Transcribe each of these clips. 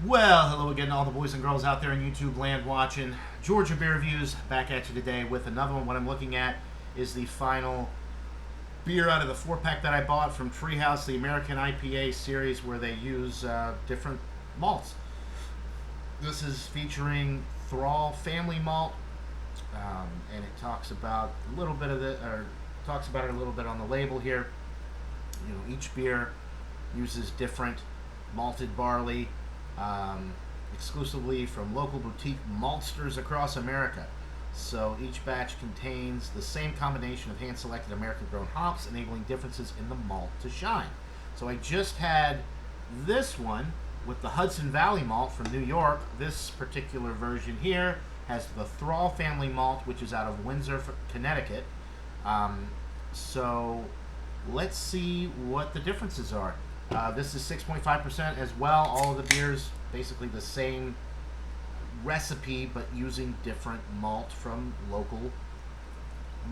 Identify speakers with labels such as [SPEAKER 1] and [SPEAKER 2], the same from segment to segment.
[SPEAKER 1] Well, hello again to all the boys and girls out there in YouTube land watching. Georgia Beer Reviews back at you today with another one. What I'm looking at is the final beer out of the 4-pack that I bought from Treehouse, the American IPA series where they use different malts. This is featuring Thrall Family Malt, and it talks about a little bit of talks about it a little bit on the label here. You know, each beer uses different malted barley, exclusively from local boutique maltsters across America. So each batch contains the same combination of hand-selected American-grown hops, enabling differences in the malt to shine. So I just had this one with the Hudson Valley malt from New York. This particular version here has the Thrall family malt, which is out of Windsor, Connecticut. So let's see what the differences are. This is 6.5% as well. All of the beers basically the same recipe, but using different malt from local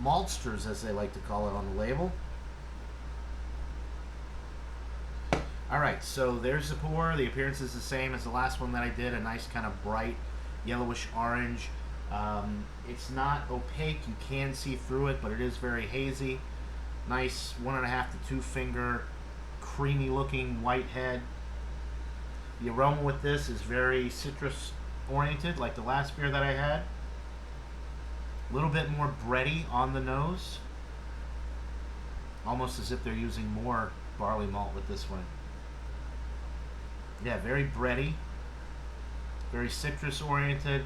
[SPEAKER 1] maltsters, as they like to call it on the label. Alright, so there's the pour. The appearance is the same as the last one that I did. A nice kind of bright yellowish orange. It's not opaque. You can see through it, but it is very hazy. Nice 1.5 to 2 finger creamy looking white head. The aroma with this is very citrus oriented, like the last beer that I had. A little bit more bready on the nose, almost as if they're using more barley malt with this one. Yeah, very bready, very citrus oriented.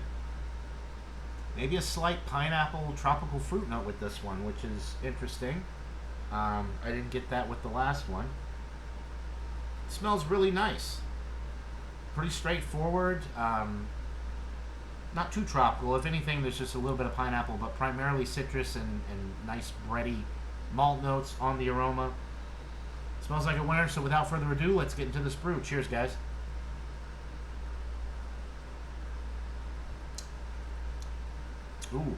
[SPEAKER 1] Maybe a slight pineapple tropical fruit note with this one, which is interesting. I didn't get that with the last one. It smells really nice. Pretty straightforward. Not too tropical. If anything, there's just a little bit of pineapple, but primarily citrus and nice bready malt notes on the aroma. It smells like a winner, so without further ado, let's get into this brew. Cheers, guys. Ooh,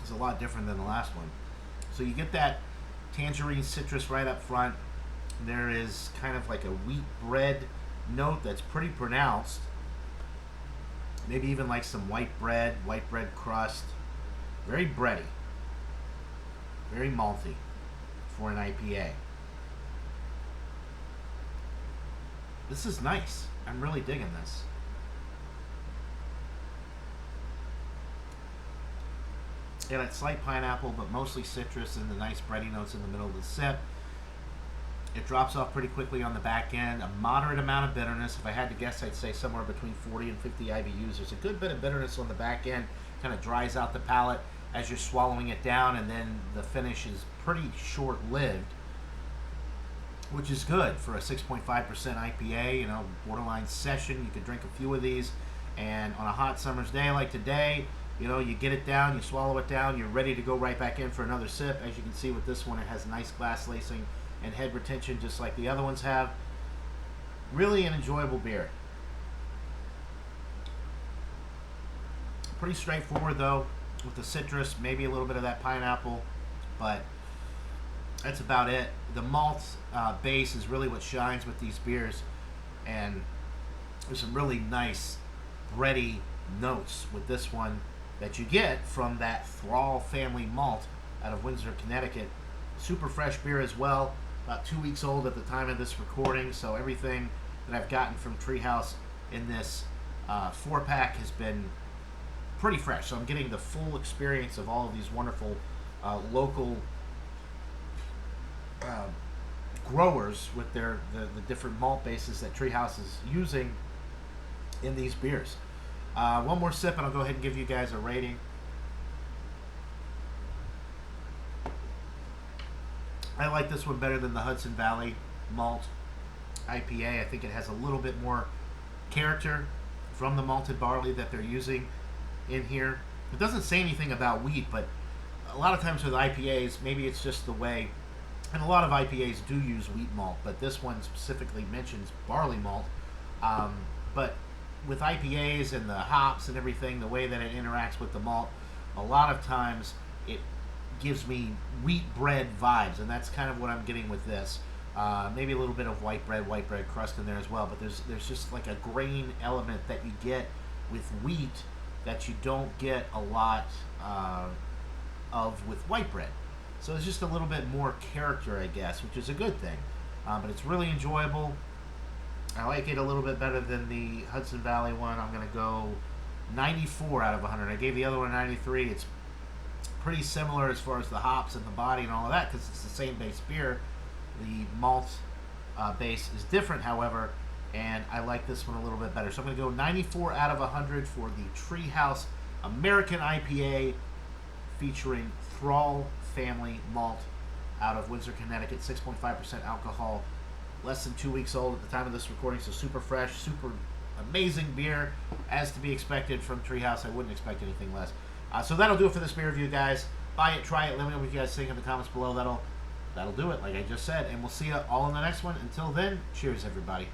[SPEAKER 1] it's a lot different than the last one. So you get that tangerine citrus right up front. There is kind of like a wheat bread note that's pretty pronounced. Maybe even like some white bread crust. Very bready. Very malty for an IPA. This is nice. I'm really digging this. Yeah, that slight pineapple, but mostly citrus and the nice bready notes in the middle of the sip. It drops off pretty quickly on the back end. A moderate amount of bitterness. If I had to guess, I'd say somewhere between 40 and 50 IBUs. There's a good bit of bitterness on the back end. Kind of dries out the palate as you're swallowing it down, and then the finish is pretty short-lived, which is good for a 6.5% IPA. You know, borderline session. You could drink a few of these, and on a hot summer's day like today, you know, you get it down, you swallow it down, you're ready to go right back in for another sip. As you can see with this one, it has nice glass lacing and head retention just like the other ones have. Really an enjoyable beer. Pretty straightforward though, with the citrus, maybe a little bit of that pineapple, but that's about it. The malt base is really what shines with these beers, and there's some really nice bready notes with this one that you get from that Thrall family malt out of Windsor, Connecticut. Super fresh beer as well. About 2 weeks old at the time of this recording, so everything that I've gotten from Treehouse in this 4-pack has been pretty fresh. So I'm getting the full experience of all of these wonderful local growers with the different malt bases that Treehouse is using in these beers. One more sip and I'll go ahead and give you guys a rating. I like this one better than the Hudson Valley Malt IPA. I think it has a little bit more character from the malted barley that they're using in here. It doesn't say anything about wheat, but a lot of times with IPAs, maybe it's just the way, and a lot of IPAs do use wheat malt, but this one specifically mentions barley malt. But with IPAs and the hops and everything, the way that it interacts with the malt, a lot of times it gives me wheat bread vibes, and that's kind of what I'm getting with this. Maybe a little bit of white bread crust in there as well. But there's just like a grain element that you get with wheat that you don't get a lot of with white bread. So it's just a little bit more character, I guess, which is a good thing. But it's really enjoyable. I like it a little bit better than the Hudson Valley one. I'm going to go 94 out of 100. I gave the other one 93. It's pretty similar as far as the hops and the body and all of that because it's the same base beer. The malt base is different, however, and I like this one a little bit better. So I'm going to go 94 out of 100 for the Treehouse American IPA featuring Thrall Family Malt out of Windsor, Connecticut. 6.5% alcohol, less than 2 weeks old at the time of this recording, so super fresh, super amazing beer, as to be expected from Treehouse. I wouldn't expect anything less. So that'll do it for this beer review, guys. Buy it, try it, let me know what you guys think in the comments below. That'll do it, like I just said, and we'll see you all in the next one. Until then, cheers, everybody.